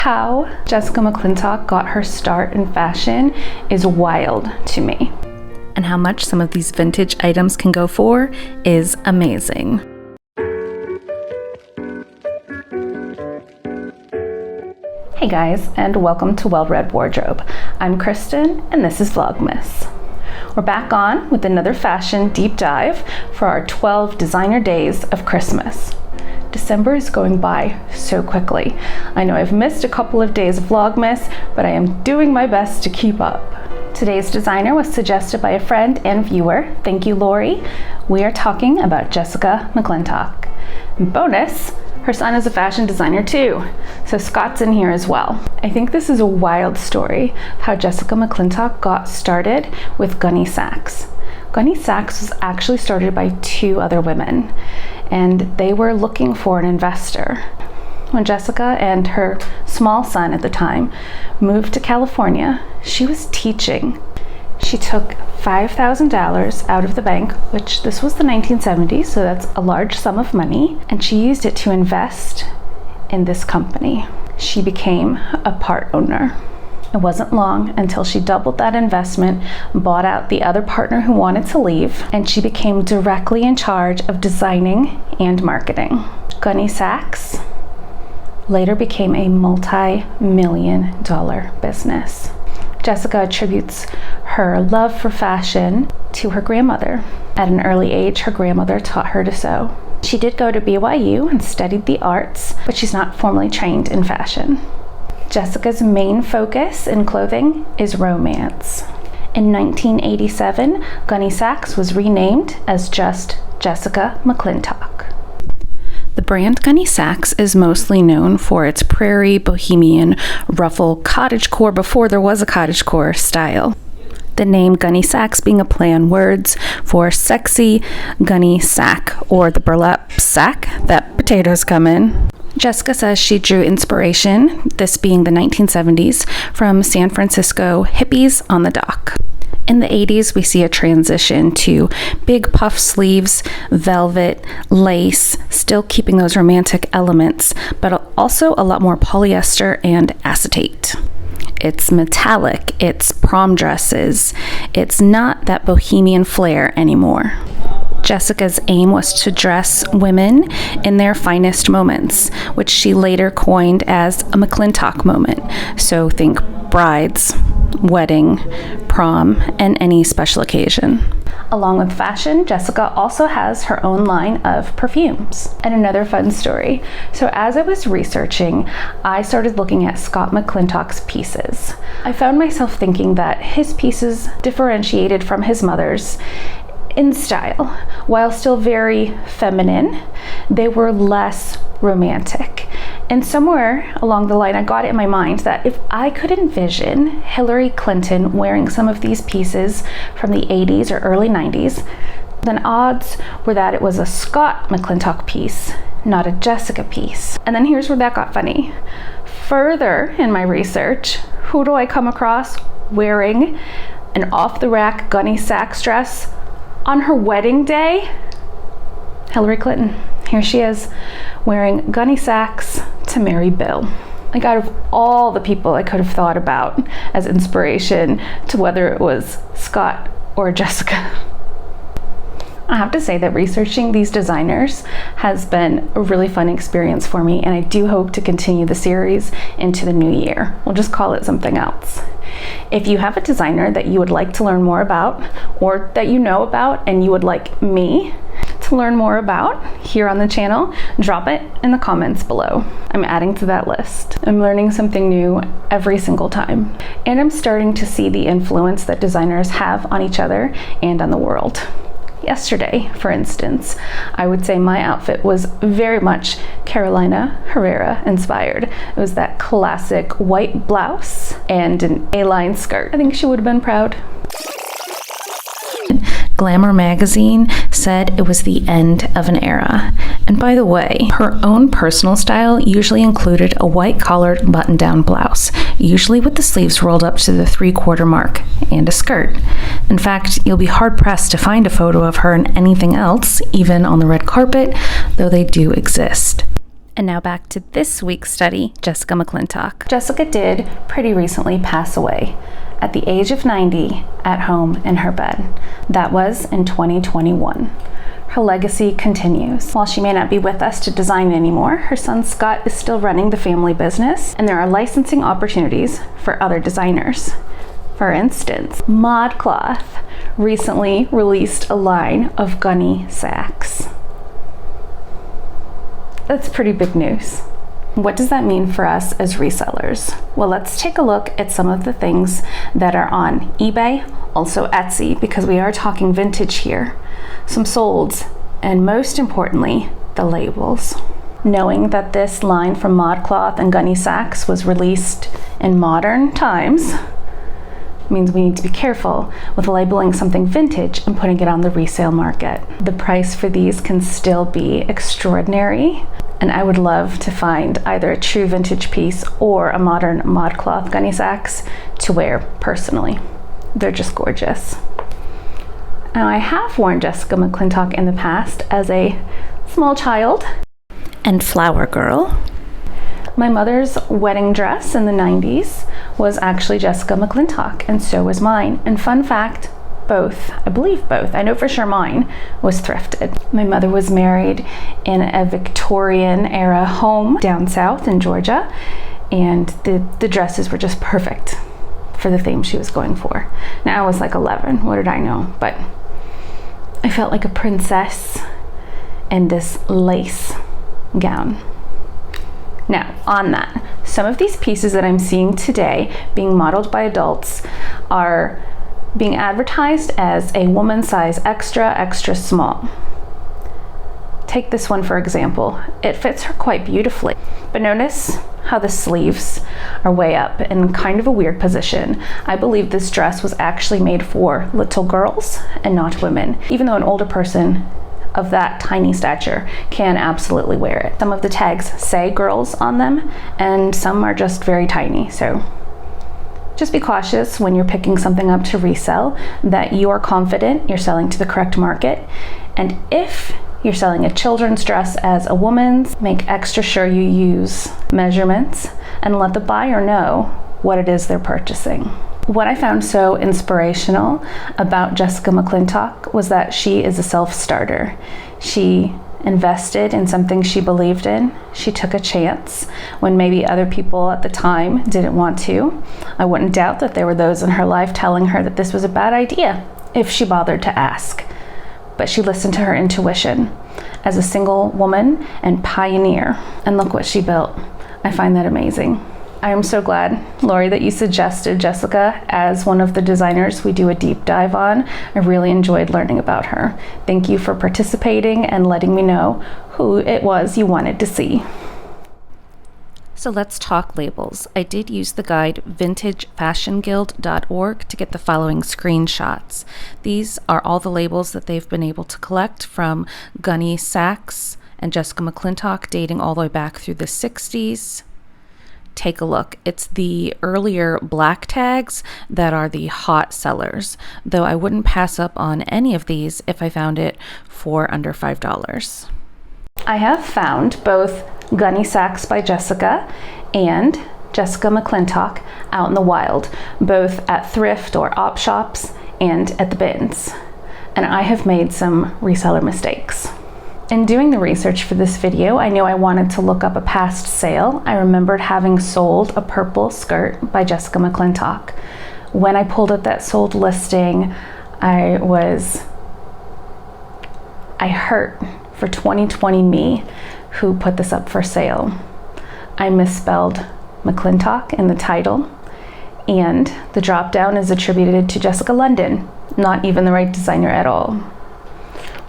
How Jessica McClintock got her start in fashion is wild to me. And how much some of these vintage items can go for is amazing. Hey guys, and welcome to Well Read Wardrobe. I'm Christin, and this is Vlogmas. We're back on with another fashion deep dive for our 12 designer days of Christmas. December is going by so quickly. I know I've missed a couple of days of Vlogmas, but I am doing my best to keep up. Today's designer was suggested by a friend and viewer. Thank you, Lori. We are talking about Jessica McClintock. And bonus, her son is a fashion designer too, so Scott's in here as well. I think this is a wild story of how Jessica McClintock got started with Gunne Sachs. Gunne Sachs was actually started by two other women, and they were looking for an investor. When Jessica and her small son at the time moved to California, she was teaching. She took $5,000 out of the bank, which this was the 1970s, so that's a large sum of money, and she used it to invest in this company. She became a part owner. It wasn't long until she doubled that investment, bought out the other partner who wanted to leave, and she became directly in charge of designing and marketing. Gunne Sachs later became a multi-million-dollar business. Jessica attributes her love for fashion to her grandmother. At an early age, her grandmother taught her to sew. She did go to BYU and studied the arts, but she's not formally trained in fashion. Jessica's main focus in clothing is romance. In 1987, Gunne Sachs was renamed as just Jessica McClintock. The brand Gunne Sachs is mostly known for its prairie, bohemian, ruffle, cottagecore before there was a cottagecore style. The name Gunne Sachs being a play on words for sexy gunny sack, or the burlap sack that potatoes come in. Jessica says she drew inspiration, this being the 1970s, from San Francisco hippies on the dock. In the 80s, we see a transition to big puff sleeves, velvet, lace, still keeping those romantic elements, but also a lot more polyester and acetate. It's metallic, it's prom dresses, it's not that bohemian flair anymore. Jessica's aim was to dress women in their finest moments, which she later coined as a McClintock moment. So think brides, wedding, prom, and any special occasion. Along with fashion, Jessica also has her own line of perfumes. And another fun story. So as I was researching, I started looking at Scott McClintock's pieces. I found myself thinking that his pieces differentiated from his mother's in style. While still very feminine, they were less romantic. And somewhere along the line, I got it in my mind that if I could envision Hillary Clinton wearing some of these pieces from the 80s or early 90s, then odds were that it was a Scott McClintock piece, not a Jessica piece. And then here's where that got funny. Further in my research, who do I come across wearing an off-the-rack Gunne Sachs dress on her wedding day? Hillary Clinton. Here she is wearing Gunne Sachs to marry Bill. Like, out of all the people I could have thought about as inspiration to whether it was Scott or Jessica. I have to say that researching these designers has been a really fun experience for me, and I do hope to continue the series into the new year. We'll just call it something else. If you have a designer that you would like to learn more about, or that you know about and you would like me to learn more about here on the channel, drop it in the comments below. I'm adding to that list. I'm learning something new every single time. And I'm starting to see the influence that designers have on each other and on the world. Yesterday, for instance, I would say my outfit was very much Carolina Herrera inspired. It was that classic white blouse and an A-line skirt. I think she would have been proud. Glamour magazine said it was the end of an era. And by the way, her own personal style usually included a white-collared button-down blouse, usually with the sleeves rolled up to the 3/4 mark, and a skirt. In fact, you'll be hard-pressed to find a photo of her in anything else, even on the red carpet, though they do exist. And now back to this week's study, Jessica McClintock. Jessica did pretty recently pass away at the age of 90 at home in her bed. That was in 2021. Her legacy continues. While she may not be with us to design anymore, her son Scott is still running the family business, and there are licensing opportunities for other designers. For instance, ModCloth recently released a line of Gunne sacks. That's pretty big news. What does that mean for us as resellers? Well, let's take a look at some of the things that are on eBay, also Etsy, because we are talking vintage here, some solds, and most importantly, the labels. Knowing that this line from ModCloth and Gunne sacks was released in modern times means we need to be careful with labeling something vintage and putting it on the resale market. The price for these can still be extraordinary, and I would love to find either a true vintage piece or a modern ModCloth Gunne sacks to wear personally. They're just gorgeous. Now, I have worn Jessica McClintock in the past as a small child and flower girl. My mother's wedding dress in the 90s was actually Jessica McClintock, and so was mine. And fun fact, I believe both, I know for sure mine was thrifted. My mother was married in a Victorian era home down south in Georgia, and the dresses were just perfect for the theme she was going for. Now I was like 11, what did I know? But I felt like a princess in this lace gown. Now, on that, some of these pieces that I'm seeing today being modeled by adults are being advertised as a woman size extra, extra small. Take this one for example. It fits her quite beautifully, but notice how the sleeves are way up in kind of a weird position. I believe this dress was actually made for little girls and not women, even though an older person of that tiny stature can absolutely wear it. Some of the tags say girls on them, and some are just very tiny. So just be cautious when you're picking something up to resell that you're confident you're selling to the correct market. And if you're selling a children's dress as a woman's, make extra sure you use measurements and let the buyer know what it is they're purchasing. What I found so inspirational about Jessica McClintock was that she is a self-starter. She invested in something she believed in. She took a chance when maybe other people at the time didn't want to. I wouldn't doubt that there were those in her life telling her that this was a bad idea if she bothered to ask. But she listened to her intuition as a single woman and pioneer, and look what she built. I find that amazing. I am so glad, Lori, that you suggested Jessica as one of the designers we do a deep dive on. I really enjoyed learning about her. Thank you for participating and letting me know who it was you wanted to see. So let's talk labels. I did use the guide vintagefashionguild.org to get the following screenshots. These are all the labels that they've been able to collect from Gunne sacks and Jessica McClintock dating all the way back through the 60s. Take a look. It's the earlier black tags that are the hot sellers, though I wouldn't pass up on any of these if I found it for under $5. I have found both Gunne sacks by Jessica and Jessica McClintock out in the wild, both at thrift or op shops and at the bins. And I have made some reseller mistakes. In doing the research for this video, I knew I wanted to look up a past sale. I remembered having sold a purple skirt by Jessica McClintock. When I pulled up that sold listing, I hurt for 2020 me who put this up for sale. I misspelled McClintock in the title, and the drop down is attributed to Jessica London, not even the right designer at all.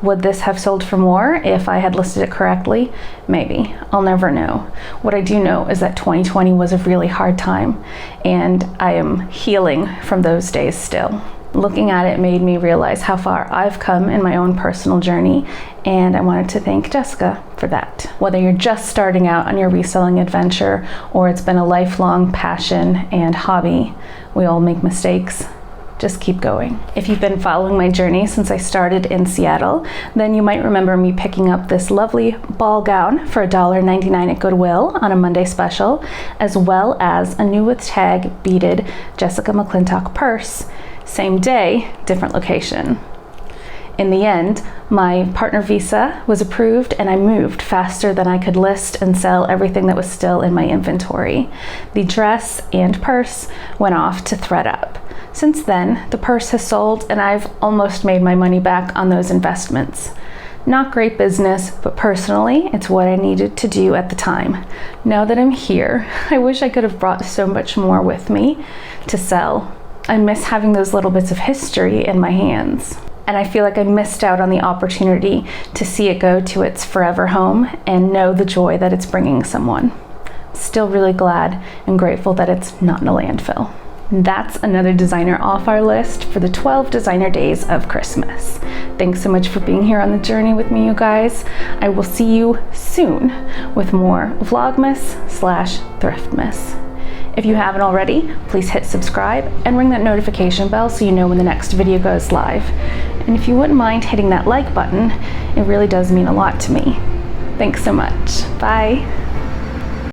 Would this have sold for more if I had listed it correctly? Maybe. I'll never know. What I do know is that 2020 was a really hard time, and I am healing from those days still. Looking at it made me realize how far I've come in my own personal journey, and I wanted to thank Jessica for that. Whether you're just starting out on your reselling adventure or it's been a lifelong passion and hobby, we all make mistakes. just keep going. If you've been following my journey since I started in Seattle, then you might remember me picking up this lovely ball gown for $1.99 at Goodwill on a Monday special, as well as a new with tag beaded Jessica McClintock purse. Same day, different location. In the end, my partner visa was approved and I moved faster than I could list and sell everything that was still in my inventory. The dress and purse went off to ThredUp. Since then, the purse has sold and I've almost made my money back on those investments. Not great business, but personally, it's what I needed to do at the time. Now that I'm here, I wish I could have brought so much more with me to sell. I miss having those little bits of history in my hands. And I feel like I missed out on the opportunity to see it go to its forever home and know the joy that it's bringing someone. Still really glad and grateful that it's not in a landfill. That's another designer off our list for the 12 designer days of Christmas. Thanks so much for being here on the journey with me, you guys. I will see you soon with more Vlogmas/Thriftmas. If you haven't already, please hit subscribe and ring that notification bell so you know when the next video goes live. And if you wouldn't mind hitting that like button, it really does mean a lot to me. Thanks so much. Bye.